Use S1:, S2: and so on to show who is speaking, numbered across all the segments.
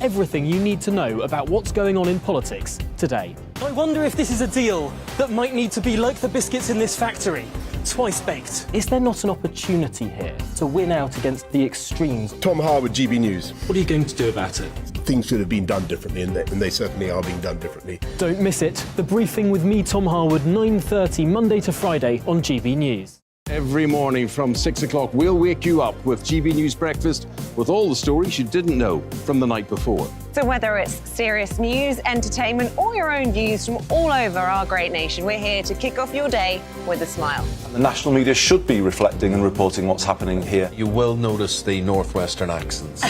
S1: everything you need to know about what's going on in politics today.
S2: I wonder if this is a deal that might need to be like the biscuits in this factory, twice baked.
S1: Is there not an opportunity here to win out against the extremes?
S3: Tom Harwood, GB News.
S2: What are you going to do about it?
S3: Things should have been done differently, and they certainly are being done differently.
S1: Don't miss it. The Briefing with me, Tom Harwood, 9:30 Monday to Friday on GB News.
S4: Every morning from 6 o'clock, we'll wake you up with GB News Breakfast with all the stories you didn't know from the night before.
S5: So whether it's serious news, entertainment, or your own views from all over our great nation, we're here to kick off your day with a smile.
S6: The national media should be reflecting and reporting what's happening here.
S7: You will notice the northwestern accents.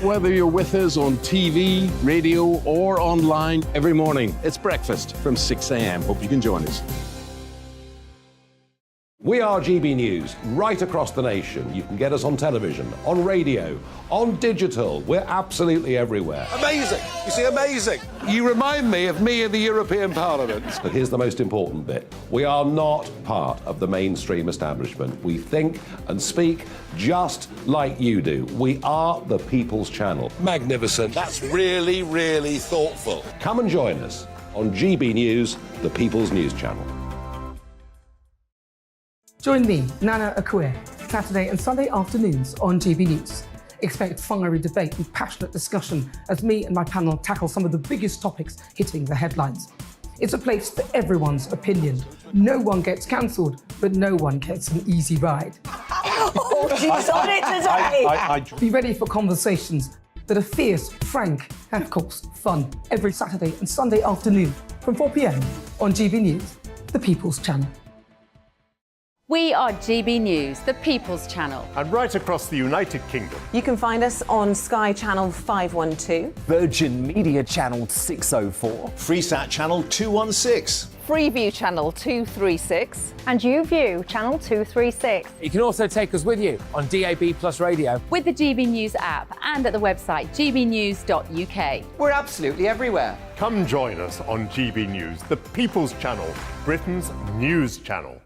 S4: Whether you're with us on TV, radio, or online, every morning, it's breakfast from 6 a.m. Hope you can join us.
S8: We are GB News, right across the nation. You can get us on television, on radio, on digital. We're absolutely everywhere.
S7: Amazing! You see, amazing!
S8: You remind me of me in the European Parliament. But here's the most important bit. We are not part of the mainstream establishment. We think and speak just like you do. We are the People's Channel.
S7: Magnificent. That's really, really thoughtful.
S8: Come and join us on GB News, the People's News Channel.
S9: Join me, Nana Akue, Saturday and Sunday afternoons on GB News. Expect fiery debate and passionate discussion as me and my panel tackle some of the biggest topics hitting the headlines. It's a place for everyone's opinion. No one gets cancelled, but no one gets an easy ride.
S5: Oh, she's on it today!
S9: Be ready for conversations that are fierce, frank, and of course, fun. Every Saturday and Sunday afternoon from 4 p.m. on GB News, the People's Channel.
S10: We are GB News, the People's Channel.
S11: And right across the United Kingdom.
S5: You can find us on Sky Channel 512.
S12: Virgin Media Channel 604.
S13: Freesat Channel 216.
S10: Freeview Channel 236.
S14: And YouView Channel 236.
S15: You can also take us with you on DAB Plus Radio.
S10: With the GB News app and at the website gbnews.uk.
S16: We're absolutely everywhere.
S11: Come join us on GB News, the People's Channel, Britain's news channel.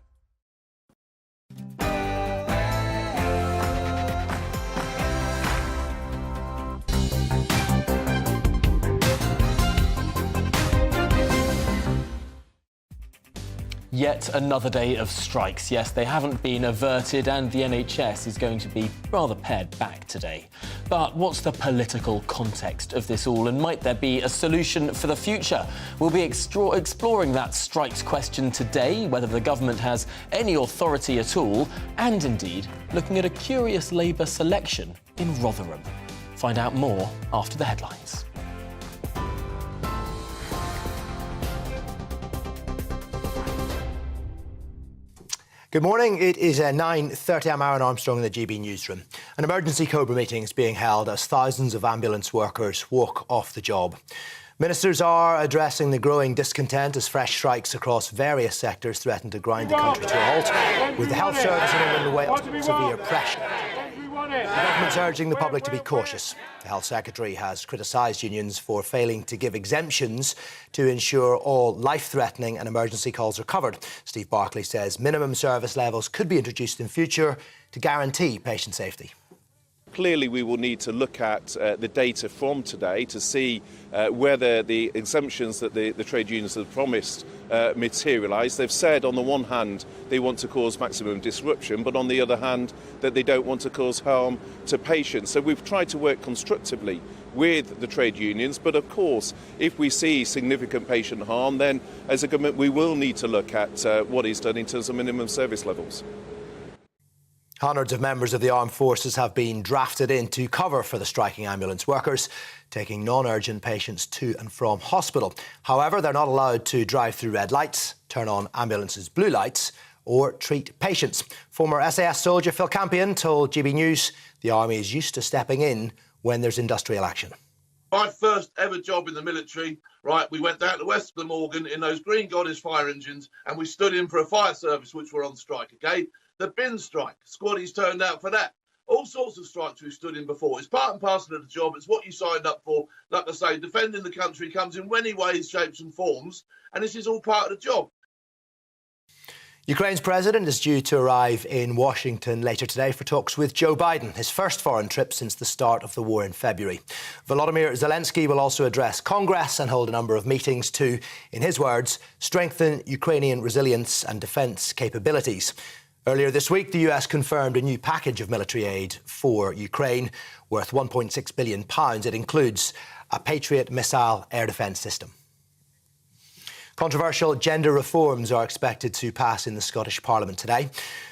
S1: Yet another day of strikes. Yes, they haven't been averted and the NHS is going to be rather pared back today. But what's the political context of this all, and might there be a solution for the future? We'll be exploring that strikes question today, whether the government has any authority at all, and indeed looking at a curious Labour selection in Rotherham. Find out more after the headlines.
S17: Good morning. It is 9:30. I'm Aaron Armstrong in the GB newsroom. An emergency Cobra meeting is being held as thousands of ambulance workers walk off the job. Ministers are addressing the growing discontent as fresh strikes across various sectors threaten to grind the country to a halt, with the health service in England away under severe pressure. The government's urging the public to be cautious. The Health Secretary has criticised unions for failing to give exemptions to ensure all life-threatening and emergency calls are covered. Steve Barclay says minimum service levels could be introduced in future to guarantee patient safety.
S18: Clearly, we will need to look at the data from today to see whether the exemptions that the trade unions have promised materialise. They've said, on the one hand, they want to cause maximum disruption, but on the other hand, that they don't want to cause harm to patients. So we've tried to work constructively with the trade unions, but of course, if we see significant patient harm, then as a government, we will need to look at what is done in terms of minimum service levels.
S17: Hundreds of members of the armed forces have been drafted in to cover for the striking ambulance workers, taking non-urgent patients to and from hospital. However, they're not allowed to drive through red lights, turn on ambulances' blue lights or treat patients. Former SAS soldier Phil Campion told GB News the army is used to stepping in when there's industrial action.
S19: My first ever job in the military, right, we went down to West of the Morgan in those Green Goddess fire engines and we stood in for a fire service which were on strike, okay? The bin strike, squaddies turned out for that. All sorts of strikes we've stood in before. It's part and parcel of the job. It's what you signed up for. Like I say, defending the country comes in many ways, shapes and forms, and this is all part of the job.
S17: Ukraine's president is due to arrive in Washington later today for talks with Joe Biden, his first foreign trip since the start of the war in February. Volodymyr Zelensky will also address Congress and hold a number of meetings to, in his words, strengthen Ukrainian resilience and defence capabilities. Earlier this week, the US confirmed a new package of military aid for Ukraine worth £1.6 billion. It includes a Patriot missile air defence system. Controversial gender reforms are expected to pass in the Scottish Parliament today.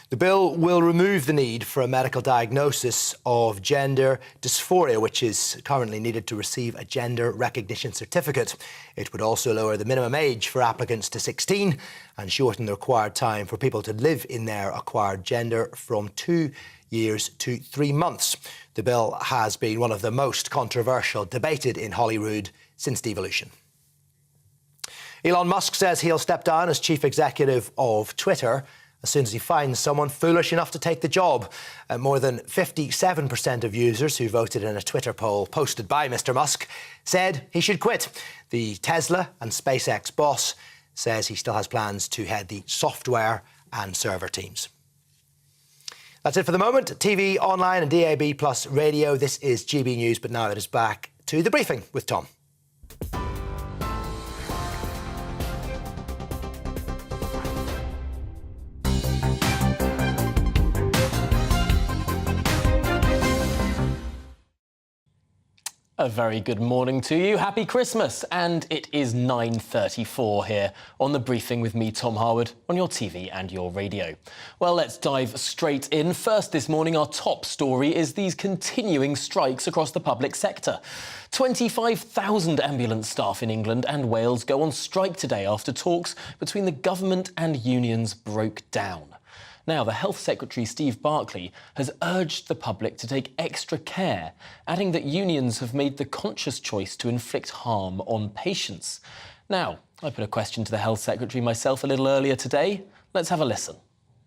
S17: The bill will remove the need for a medical diagnosis of gender dysphoria, which is currently needed to receive a gender recognition certificate. It would also lower the minimum age for applicants to 16 and shorten the required time for people to live in their acquired gender from 2 years to 3 months. The bill has been one of the most controversial debated in Holyrood since devolution. Elon Musk says he'll step down as chief executive of Twitter as soon as he finds someone foolish enough to take the job. More than 57% of users who voted in a Twitter poll posted by Mr. Musk said he should quit. The Tesla and SpaceX boss says he still has plans to head the software and server teams. That's it for the moment. TV, online and DAB plus radio. This is GB News, but now it is back to the briefing with Tom.
S1: A very good morning to you. Happy Christmas. And it is 9:34 here on The Briefing with me, Tom Harwood, on your TV and your radio. Well, let's dive straight in. First this morning, our top story is these continuing strikes across the public sector. 25,000 ambulance staff in England and Wales go on strike today after talks between the government and unions broke down. Now, the Health Secretary, Steve Barclay, has urged the public to take extra care, adding that unions have made the conscious choice to inflict harm on patients. Now, I put a question to the Health Secretary myself a little earlier today. Let's have a listen.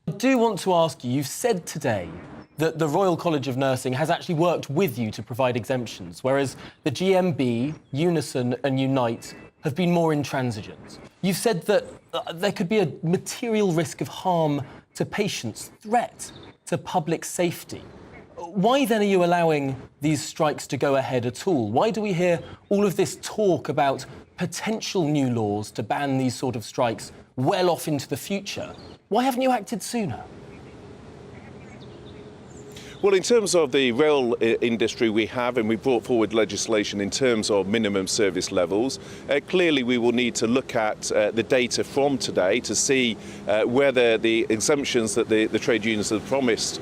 S1: I do want to ask you, you've said today that the Royal College of Nursing has actually worked with you to provide exemptions, whereas the GMB, Unison and Unite have been more intransigent. You've said that there could be a material risk of harm to patients, threat to public safety. Why then are you allowing these strikes to go ahead at all? Why do we hear all of this talk about potential new laws to ban these sort of strikes well off into the future? Why haven't you acted sooner?
S18: Well, in terms of the rail industry, we brought forward legislation in terms of minimum service levels. Clearly, we will need to look at the data from today to see whether the exemptions that the trade unions have promised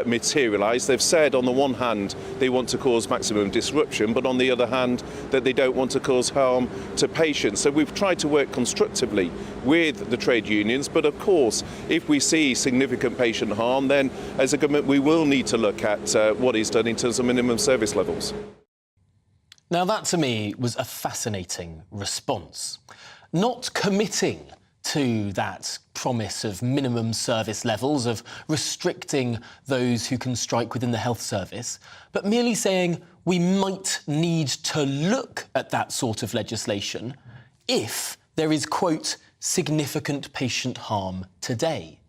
S18: materialise. They've said, on the one hand, they want to cause maximum disruption, but on the other hand, that they don't want to cause harm to patients. So we've tried to work constructively with the trade unions, but of course, if we see significant patient harm, then as a government, we will need to look at what is done in terms of minimum service levels.
S1: Now, that to me was a fascinating response. Not committing to that promise of minimum service levels, of restricting those who can strike within the health service, but merely saying we might need to look at that sort of legislation if there is, quote, significant patient harm today.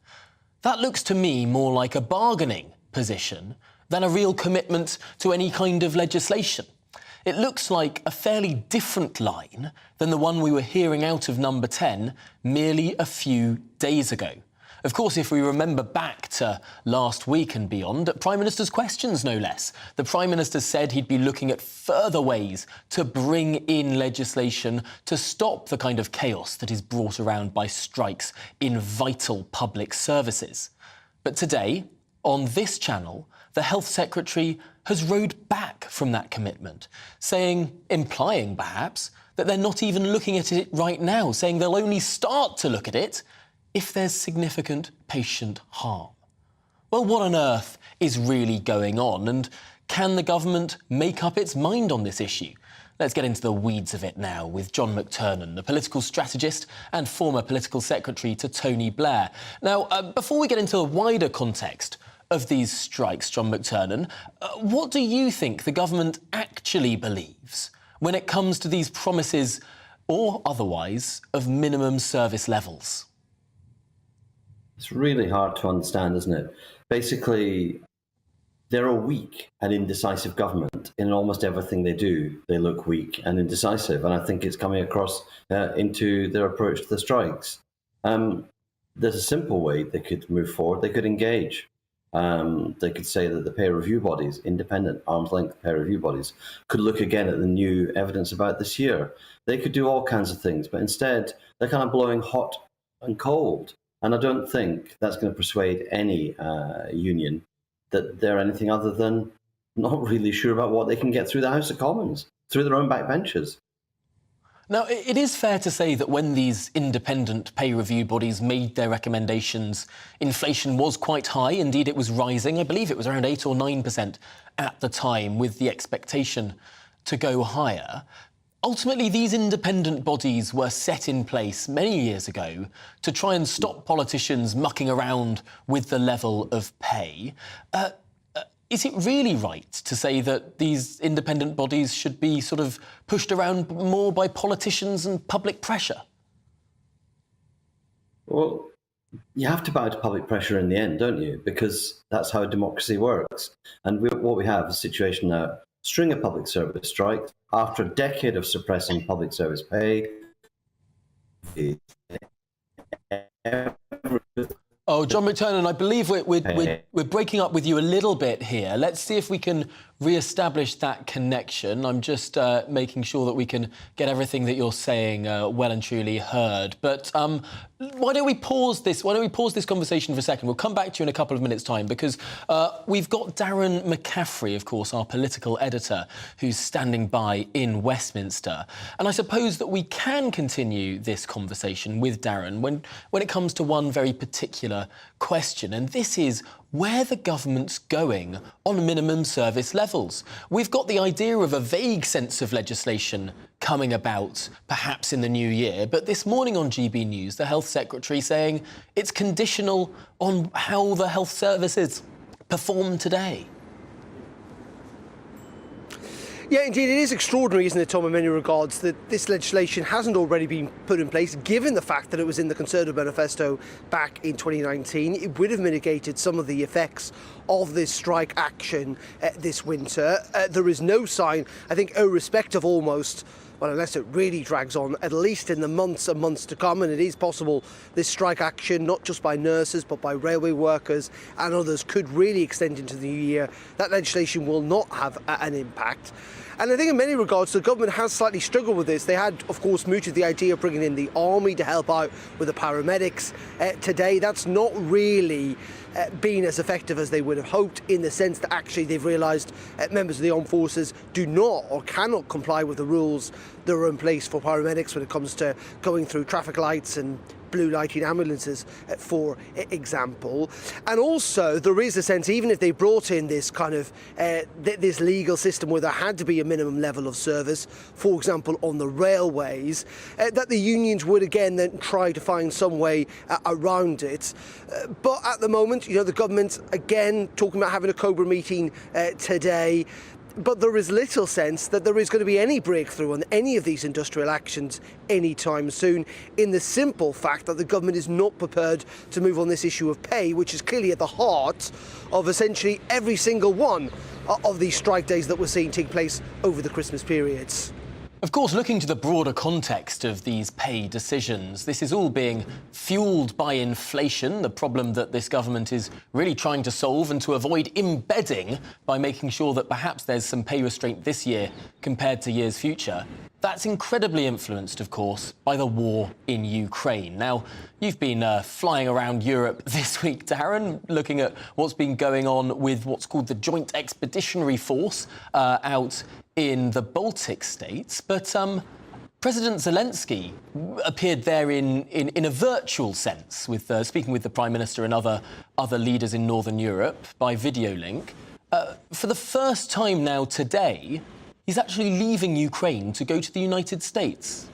S1: That looks to me more like a bargaining position than a real commitment to any kind of legislation. It looks like a fairly different line than the one we were hearing out of Number 10 merely a few days ago. Of course, if we remember back to last week and beyond, at Prime Minister's questions, no less, the Prime Minister said he'd be looking at further ways to bring in legislation to stop the kind of chaos that is brought around by strikes in vital public services. But today, on this channel, the Health Secretary has rowed back from that commitment, implying perhaps, that they're not even looking at it right now, saying they'll only start to look at it if there's significant patient harm. Well, what on earth is really going on, and can the government make up its mind on this issue? Let's get into the weeds of it now with John McTernan, the political strategist and former political secretary to Tony Blair. Now, before we get into the wider context of these strikes, John McTernan, what do you think the government actually believes when it comes to these promises, or otherwise, of minimum service levels?
S16: It's really hard to understand, isn't it? Basically, they're a weak and indecisive government. In almost everything they do, they look weak and indecisive. And I think it's coming across into their approach to the strikes. There's a simple way they could move forward. They could engage. They could say that the peer review bodies, independent, arm's-length peer review bodies, could look again at the new evidence about this year. They could do all kinds of things, but instead they're kind of blowing hot and cold. And I don't think that's going to persuade any union that they're anything other than not really sure about what they can get through the House of Commons, through their own backbenchers.
S1: Now, it is fair to say that when these independent pay review bodies made their recommendations, inflation was quite high. Indeed, it was rising. I believe it was around 8 or 9% at the time, with the expectation to go higher. Ultimately, these independent bodies were set in place many years ago to try and stop politicians mucking around with the level of pay. Is it really right to say that these independent bodies should be sort of pushed around more by politicians and public pressure?
S16: Well, you have to bow to public pressure in the end, don't you? Because that's how democracy works. And what we have is a situation now, string of public service strikes, after a decade of suppressing public service pay.
S1: Oh, John McTurnan, I believe we're breaking up with you a little bit here. Let's see if we can re-establish that connection. I'm just making sure that we can get everything that you're saying well and truly heard. But why don't we pause this? Why don't we pause this conversation for a second? We'll come back to you in a couple of minutes' time, because we've got Darren McCaffrey, of course, our political editor, who's standing by in Westminster. And I suppose that we can continue this conversation with Darren when it comes to one very particular question, and this is where the government's going on minimum service levels. We've got the idea of a vague sense of legislation coming about, perhaps in the new year, but this morning on GB News, the Health Secretary saying it's conditional on how the health services perform today.
S20: Yeah, indeed, it is extraordinary, isn't it, Tom, in many regards, that this legislation hasn't already been put in place, given the fact that it was in the Conservative manifesto back in 2019. It would have mitigated some of the effects of this strike action this winter. There is no sign, I think, irrespective almost, well, unless it really drags on, at least in the months and months to come, and it is possible this strike action, not just by nurses, but by railway workers and others, could really extend into the new year. That legislation will not have an impact. And I think in many regards, the government has slightly struggled with this. They had, of course, mooted the idea of bringing in the army to help out with the paramedics. Today, that's not really been as effective as they would have hoped, in the sense that actually they've realised members of the armed forces do not or cannot comply with the rules that are in place for paramedics when it comes to going through traffic lights and blue lighting ambulances, for example. And also there is a sense, even if they brought in this kind of this legal system where there had to be a minimum level of service, for example on the railways, that the unions would again then try to find some way around it. But at the moment, you know, the government again talking about having a Cobra meeting today. But there is little sense that there is going to be any breakthrough on any of these industrial actions anytime soon, in the simple fact that the government is not prepared to move on this issue of pay, which is clearly at the heart of essentially every single one of these strike days that we're seeing take place over the Christmas periods.
S1: Of course, looking to the broader context of these pay decisions, this is all being fuelled by inflation, the problem that this government is really trying to solve and to avoid embedding by making sure that perhaps there's some pay restraint this year compared to years future. That's incredibly influenced, of course, by the war in Ukraine. Now, you've been flying around Europe this week, Darren, looking at what's been going on with what's called the Joint Expeditionary Force out in the Baltic states. But President Zelensky appeared there in a virtual sense, with speaking with the Prime Minister and other leaders in Northern Europe by video link. For the first time now today, he's actually leaving Ukraine to go to the United States.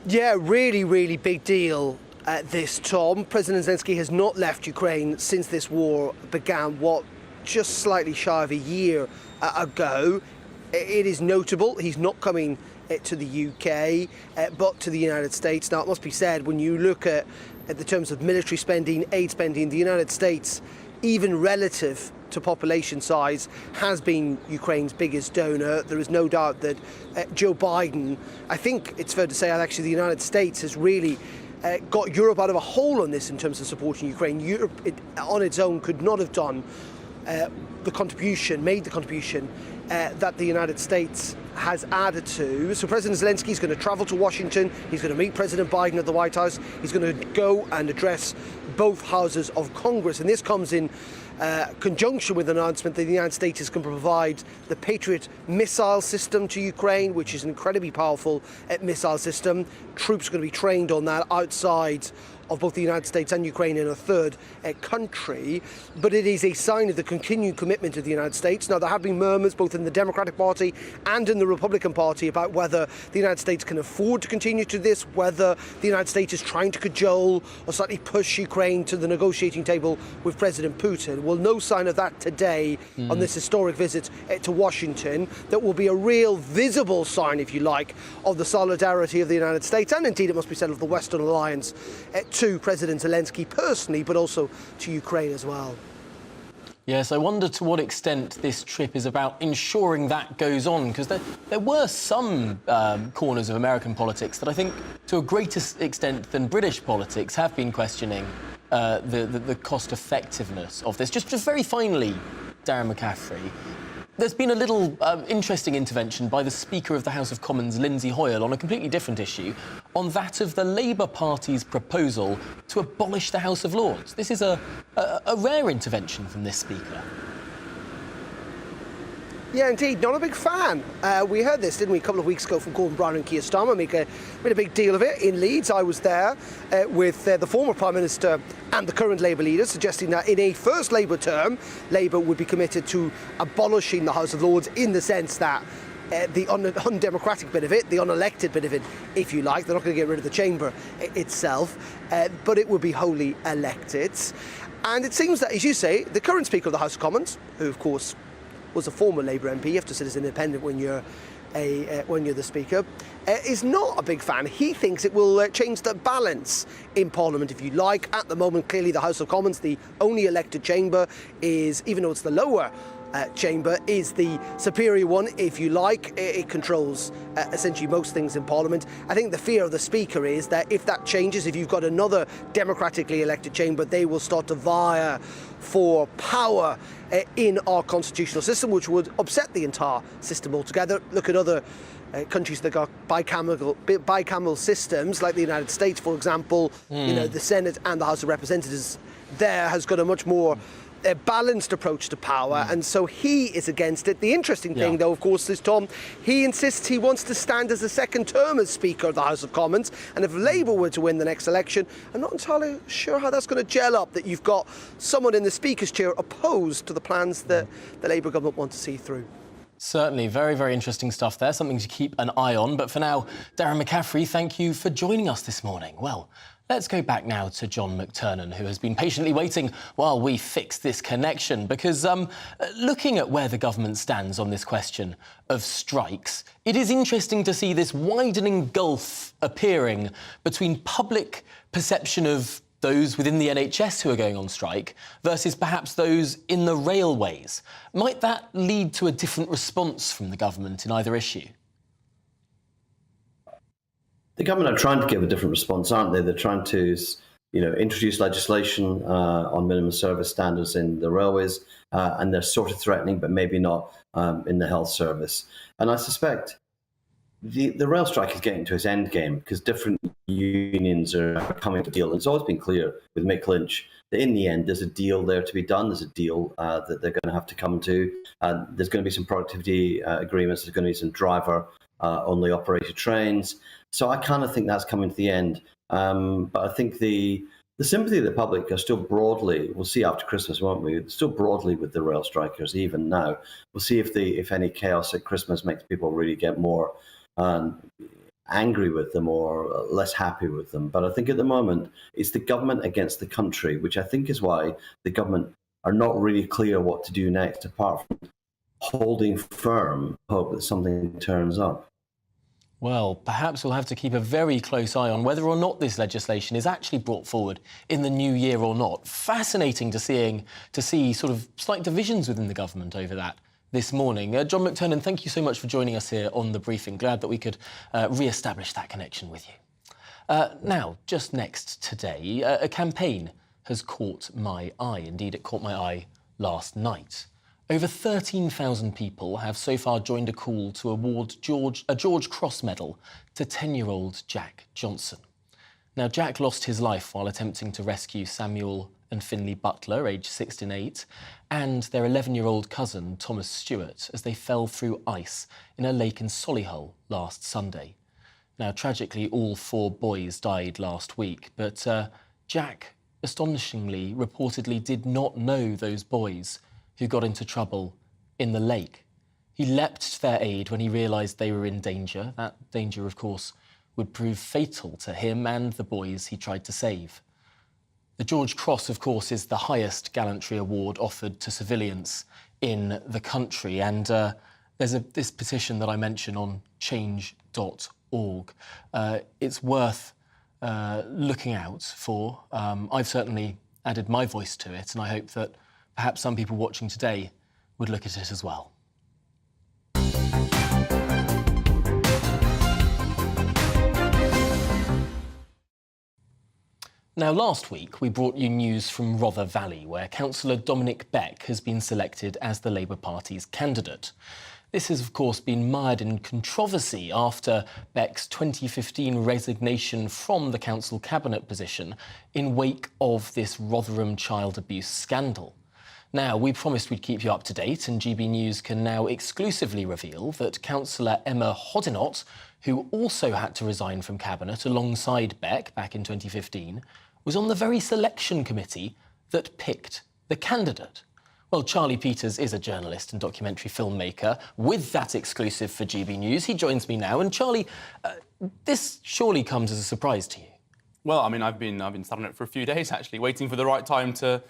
S20: Yeah, really, really big deal. This, Tom. President Zelensky has not left Ukraine since this war began, just slightly shy of a year ago. it is notable he's not coming to the UK, but to the United States. Now, it must be said, when you look at the terms of military spending, aid spending, the United States, even relative to population size, has been Ukraine's biggest donor. There is no doubt that Joe Biden, I think it's fair to say, actually the United States has really got Europe out of a hole on this in terms of supporting Ukraine. Europe on its own could not have done made the contribution that the United States has added to. So President Zelensky is going to travel to Washington. He's going to meet President Biden at the White House. He's going to go and address both houses of Congress. And this comes in conjunction with an announcement that the United States is going to provide the Patriot missile system to Ukraine, which is an incredibly powerful missile system. Troops are going to be trained on that outside of both the United States and Ukraine in a third country, but it is a sign of the continued commitment of the United States. Now, there have been murmurs both in the Democratic Party and in the Republican Party about whether the United States can afford to continue to this, whether the United States is trying to cajole or slightly push Ukraine to the negotiating table with President Putin. Well, no sign of that today on this historic visit to Washington. That will be a real visible sign, if you like, of the solidarity of the United States, and indeed, it must be said, of the Western alliance to President Zelensky personally, but also to Ukraine as well.
S1: Yes, I wonder to what extent this trip is about ensuring that goes on, because there were some corners of American politics that I think, to a greater extent than British politics, have been questioning the cost-effectiveness of this. Just very finally, Darren McCaffrey, there's been a little interesting intervention by the Speaker of the House of Commons, Lindsay Hoyle, on a completely different issue, on that of the Labour Party's proposal to abolish the House of Lords. This is a rare intervention from this Speaker.
S20: Yeah, indeed, not a big fan. We heard this, didn't we, a couple of weeks ago from Gordon Brown and Keir Starmer made a big deal of it in Leeds. I was there with the former Prime Minister and the current Labour leader, suggesting that in a first Labour term, Labour would be committed to abolishing the House of Lords, in the sense that the undemocratic bit of it, the unelected bit of it, if you like, they're not going to get rid of the chamber itself, but it would be wholly elected. And it seems that, as you say, the current Speaker of the House of Commons, who of course was a former Labour MP, you have to sit as independent when you're the Speaker, is not a big fan. He thinks it will change the balance in Parliament, if you like. At the moment, clearly the House of Commons, the only elected chamber, is, even though it's the lower chamber, is the superior one, if you like. It controls essentially most things in Parliament. I think the fear of the Speaker is that if that changes, if you've got another democratically elected chamber, they will start to vie for power in our constitutional system, which would upset the entire system altogether. Look at other countries that got bicameral systems, like the United States, for example. You know, the Senate and the House of Representatives there has got a much more a balanced approach to power, and so he is against it. The interesting thing, though, of course, is, Tom, he insists he wants to stand as a second term as Speaker of the House of Commons, and if Labour were to win the next election, I'm not entirely sure how that's going to gel up, that you've got someone in the Speaker's chair opposed to the plans that the Labour government want to see through.
S1: Certainly, very, very interesting stuff there, something to keep an eye on. But for now, Darren McCaffrey, thank you for joining us this morning. Well, let's go back now to John McTernan, who has been patiently waiting while we fix this connection, because looking at where the government stands on this question of strikes, it is interesting to see this widening gulf appearing between public perception of those within the NHS who are going on strike versus perhaps those in the railways. Might that lead to a different response from the government in either issue?
S16: The government are trying to give a different response, aren't they? They're trying to, introduce legislation on minimum service standards in the railways, and they're sort of threatening, but maybe not in the health service. And I suspect the rail strike is getting to its end game because different unions are coming to deal. And it's always been clear with Mick Lynch that in the end, there's a deal there to be done. There's a deal that they're going to have to come to. There's going to be some productivity agreements. There's going to be some driver-only operated trains. So I kind of think that's coming to the end. But I think the sympathy of the public are still broadly, we'll see after Christmas, won't we? Still broadly with the rail strikers, even now. We'll see if any chaos at Christmas makes people really get more angry with them or less happy with them. But I think at the moment, it's the government against the country, which I think is why the government are not really clear what to do next, apart from holding firm hope that something turns up.
S1: Well, perhaps we'll have to keep a very close eye on whether or not this legislation is actually brought forward in the new year or not. Fascinating to see sort of slight divisions within the government over that this morning. John McTurnan, thank you so much for joining us here on The Briefing. Glad that we could re-establish that connection with you. Now, just next today, a campaign has caught my eye. Indeed, it caught my eye last night. Over 13,000 people have so far joined a call to award a George Cross Medal to 10-year-old Jack Johnson. Now, Jack lost his life while attempting to rescue Samuel and Finley Butler, aged 6 and 8, and their 11-year-old cousin, Thomas Stewart, as they fell through ice in a lake in Solihull last Sunday. Now, tragically, all 4 boys died last week, but Jack, astonishingly, reportedly did not know those boys who got into trouble in the lake. He leapt to their aid when he realised they were in danger. That danger, of course, would prove fatal to him and the boys he tried to save. The George Cross, of course, is the highest gallantry award offered to civilians in the country, and there's this petition that I mentioned on change.org. It's worth looking out for. I've certainly added my voice to it, and I hope that perhaps some people watching today would look at it as well. Now, last week, we brought you news from Rother Valley, where Councillor Dominic Beck has been selected as the Labour Party's candidate. This has, of course, been mired in controversy after Beck's 2015 resignation from the council cabinet position in wake of this Rotherham child abuse scandal. Now, we promised we'd keep you up to date, and GB News can now exclusively reveal that Councillor Emma Hoddinott, who also had to resign from Cabinet alongside Beck back in 2015, was on the very selection committee that picked the candidate. Well, Charlie Peters is a journalist and documentary filmmaker with that exclusive for GB News. He joins me now. And Charlie, this surely comes as a surprise to you.
S21: Well, I mean, I've been sat on it for a few days, actually, waiting for the right time to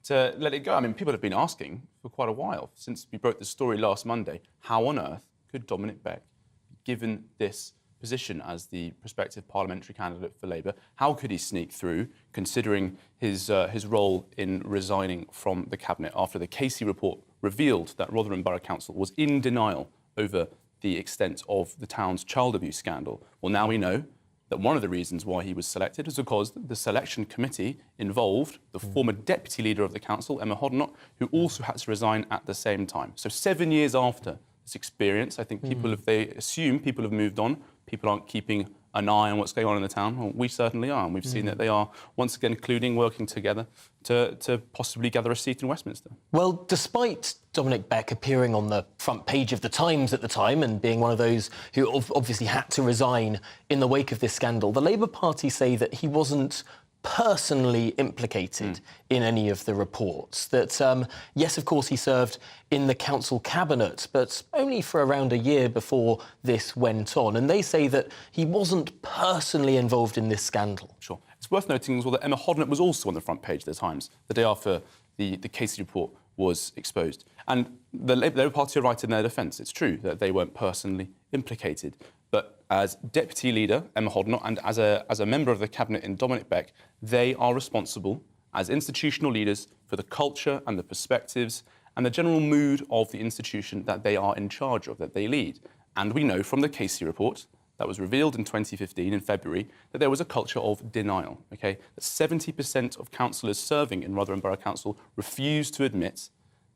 S21: let it go. I mean, people have been asking for quite a while, since we broke the story last Monday, how on earth could Dominic Beck be given this position as the prospective parliamentary candidate for Labour? How could he sneak through, considering his role in resigning from the Cabinet after the Casey report revealed that Rotherham Borough Council was in denial over the extent of the town's child abuse scandal? Well, now we know that one of the reasons why he was selected was because the selection committee involved the former deputy leader of the council, Emma Hoddinott, who also had to resign at the same time. So 7 years after this experience, I think they assume people have moved on. People aren't keeping an eye on what's going on in the town. Well, we certainly are, and we've seen that they are, once again, working together to possibly gather a seat in Westminster.
S1: Well, despite Dominic Beck appearing on the front page of the Times at the time and being one of those who obviously had to resign in the wake of this scandal, the Labour Party say that he wasn't personally implicated in any of the reports. That, yes, of course, he served in the council cabinet, but only for around a year before this went on. And they say that he wasn't personally involved in this scandal.
S21: Sure. It's worth noting as well that Emma Hoddinott was also on the front page of the Times the day after the Casey report was exposed. And the Labour Party are right in their defence. It's true that they weren't personally implicated. But as Deputy Leader, Emma Hoddinott, and as a member of the Cabinet in Dominic Beck, they are responsible as institutional leaders for the culture and the perspectives and the general mood of the institution that they are in charge of, that they lead. And we know from the Casey report that was revealed in 2015, in February, that there was a culture of denial, OK? That 70% of councillors serving in Rotherham Borough Council refused to admit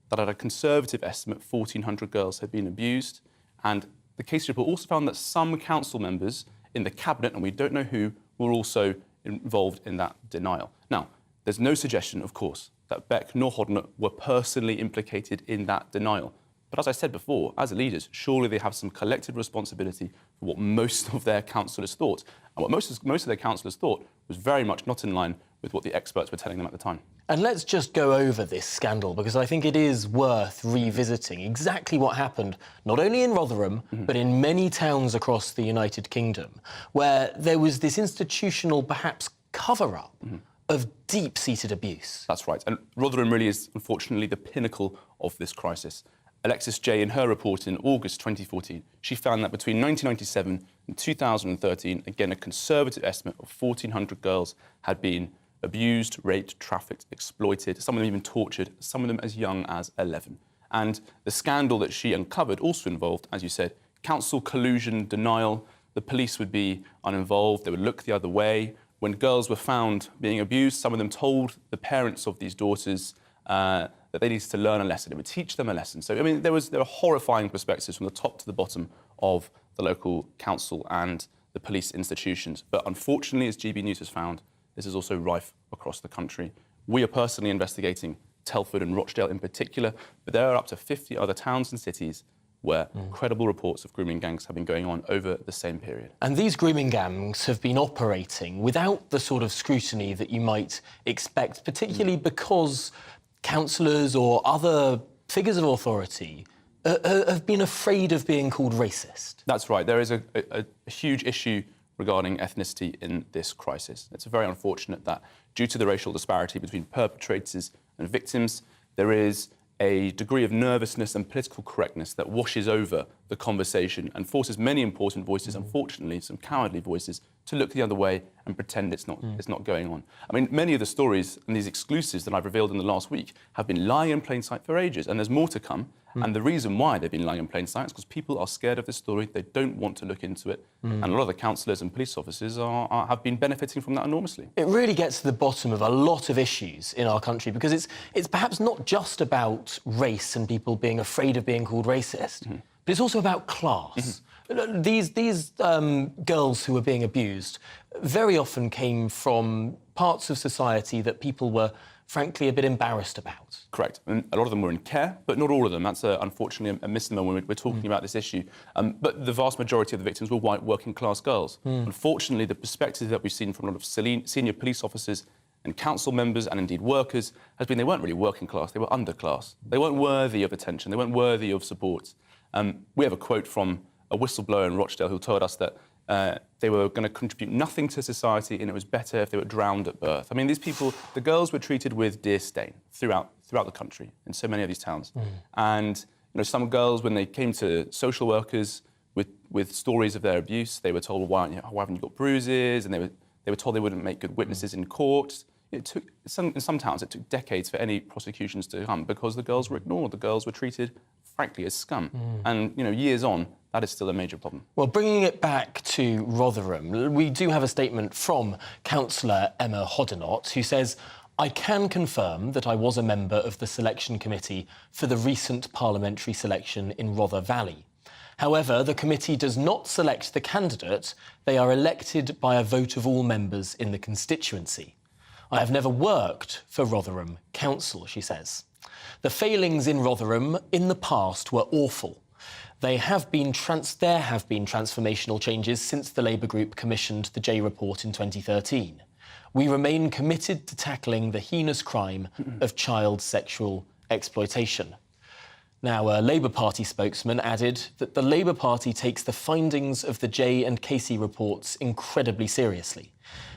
S21: that at a conservative estimate, 1,400 girls had been abused. And the Casey report also found that some council members in the Cabinet, and we don't know who, were also involved in that denial. Now, there's no suggestion, of course, that Beck nor Hoddinott were personally implicated in that denial. But as I said before, as leaders, surely they have some collective responsibility for what most of their councillors thought. And what most of their councillors thought was very much not in line with what the experts were telling them at the time.
S1: And let's just go over this scandal, because I think it is worth revisiting exactly what happened, not only in Rotherham, but in many towns across the United Kingdom, where there was this institutional, perhaps, cover-up of deep-seated abuse.
S21: That's right. And Rotherham really is, unfortunately, the pinnacle of this crisis. Alexis Jay, in her report in August 2014, she found that between 1997 and 2013, again, a conservative estimate of 1,400 girls had been abused, raped, trafficked, exploited, some of them even tortured, some of them as young as 11. And the scandal that she uncovered also involved, as you said, council collusion, denial. The police would be uninvolved, they would look the other way. When girls were found being abused, some of them told the parents of these daughters that they needed to learn a lesson. It would teach them a lesson. So, I mean, there were horrifying perspectives from the top to the bottom of the local council and the police institutions. But unfortunately, as GB News has found, this is also rife across the country. We are personally investigating Telford and Rochdale in particular, but there are up to 50 other towns and cities where credible reports of grooming gangs have been going on over the same period.
S1: And these grooming gangs have been operating without the sort of scrutiny that you might expect, particularly because councillors or other figures of authority have been afraid of being called racist.
S21: That's right. There is a huge issue regarding ethnicity in this crisis. It's very unfortunate that due to the racial disparity between perpetrators and victims, there is a degree of nervousness and political correctness that washes over the conversation and forces many important voices, unfortunately, some cowardly voices, to look the other way and pretend it's not going on. I mean, many of the stories and these exclusives that I've revealed in the last week have been lying in plain sight for ages, and there's more to come. And the reason why they've been lying in plain sight is because people are scared of this story, they don't want to look into it, and a lot of the councillors and police officers have been benefiting from that enormously.
S1: It really gets to the bottom of a lot of issues in our country, because it's perhaps not just about race and people being afraid of being called racist, but it's also about class. These girls who were being abused very often came from parts of society that people were frankly a bit embarrassed about.
S21: Correct. And a lot of them were in care, but not all of them. That's unfortunately a misnomer when we're talking about this issue. But the vast majority of the victims were white working-class girls. Unfortunately, the perspective that we've seen from a lot of senior police officers and council members and indeed workers has been they weren't really working class, they were underclass. They weren't worthy of attention, they weren't worthy of support. We have a quote from a whistleblower in Rochdale who told us that they were going to contribute nothing to society and it was better if they were drowned at birth. I mean, these people, the girls were treated with disdain throughout the country in so many of these towns. And you know, some girls, when they came to social workers with stories of their abuse, they were told, well, why haven't you got bruises? And they were told they wouldn't make good witnesses in court. It took, in some towns, it took decades for any prosecutions to come because the girls were ignored. The girls were treated, frankly, as scum. And, you know, years on, that is still a major problem.
S1: Well, bringing it back to Rotherham, we do have a statement from Councillor Emma Hoddinott, who says, I can confirm that I was a member of the selection committee for the recent parliamentary selection in Rother Valley. However, the committee does not select the candidate. They are elected by a vote of all members in the constituency. I have never worked for Rotherham Council, she says. The failings in Rotherham in the past were awful. There have been transformational changes since the Labour group commissioned the Jay report in 2013. We remain committed to tackling the heinous crime of child sexual exploitation. Now, a Labour Party spokesman added that the Labour Party takes the findings of the Jay and Casey reports incredibly seriously.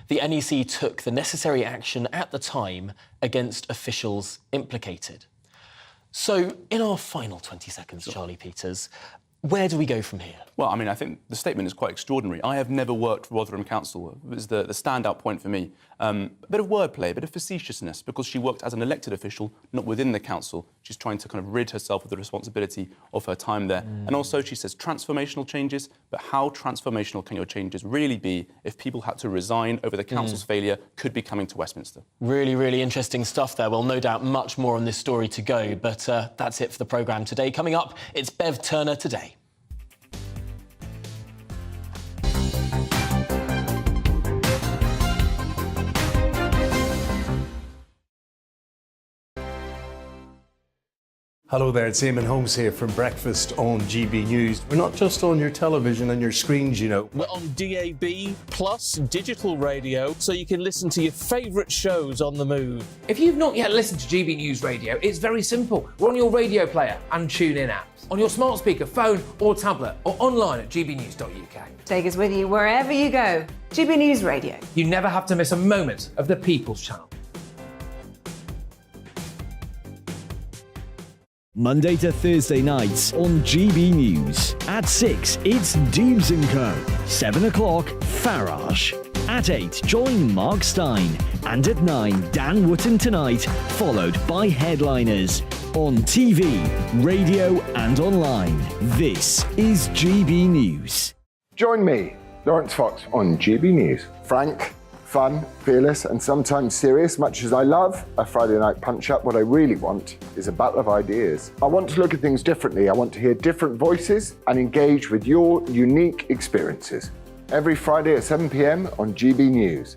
S1: The NEC took the necessary action at the time against officials implicated. So, in our final 20 seconds, Charlie Peters, where do we go from here?
S21: Well, I mean, I think the statement is quite extraordinary. I have never worked for Rotherham Council. It was the standout point for me. A bit of wordplay, a bit of facetiousness, because she worked as an elected official, not within the council. She's trying to kind of rid herself of the responsibility of her time there. And also, she says transformational changes, but how transformational can your changes really be if people had to resign over the council's failure could be coming to Westminster?
S1: Really, really interesting stuff there. Well, no doubt much more on this story to go, but that's it for the programme today. Coming up, it's Bev Turner Today.
S13: Hello there, it's Eamon Holmes here from Breakfast on GB News. We're not just on your television and your screens, you know.
S2: We're on DAB plus digital radio, so you can listen to your favourite shows on the move.
S15: If you've not yet listened to GB News Radio, it's very simple. We're on your radio player and TuneIn apps, on your smart speaker, phone or tablet, or online at gbnews.uk.
S5: Take us with you wherever you go. GB News Radio.
S15: You never have to miss a moment of the People's Channel.
S3: Monday to Thursday nights on GB News. At 6, it's Dubes & Co. 7 o'clock, Farage. At 8, join Mark Stein. And at 9, Dan Wootton Tonight, followed by Headliners. On TV, radio and online. This is GB News.
S22: Join me, Lawrence Fox, on GB News. Frank, fun, fearless and sometimes serious. Much as I love a Friday night punch-up, what I really want is a battle of ideas. I want to look at things differently. I want to hear different voices and engage with your unique experiences. Every Friday at 7 p.m. on GB News.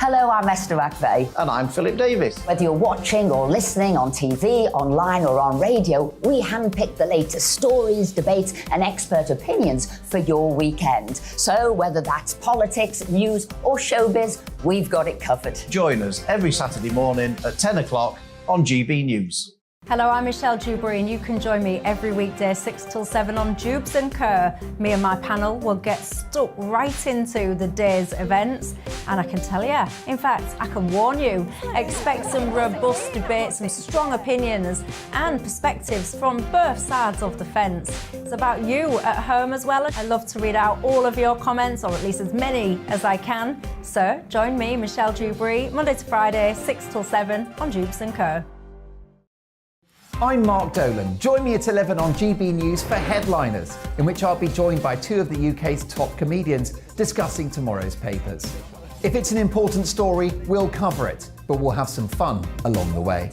S23: Hello, I'm Esther McVeigh.
S24: And I'm Philip Davis.
S23: Whether you're watching or listening on TV, online or on radio, we handpick the latest stories, debates and expert opinions for your weekend. So whether that's politics, news or showbiz, we've got it covered.
S24: Join us every Saturday morning at 10 o'clock on GB News.
S14: Hello, I'm Michelle Dewberry and you can join me every weekday 6 till 7 on Dubes & Co. Me and my panel will get stuck right into the day's events and I can tell you, in fact, I can warn you, expect some robust debates, some strong opinions and perspectives from both sides of the fence. It's about you at home as well. I love to read out all of your comments, or at least as many as I can. So join me, Michelle Dewberry, Monday to Friday, 6 till 7 on Dubes & Co.
S12: I'm Mark Dolan. Join me at 11 on GB News for Headliners, in which I'll be joined by two of the UK's top comedians discussing tomorrow's papers. If it's an important story, we'll cover it, but we'll have some fun along the way.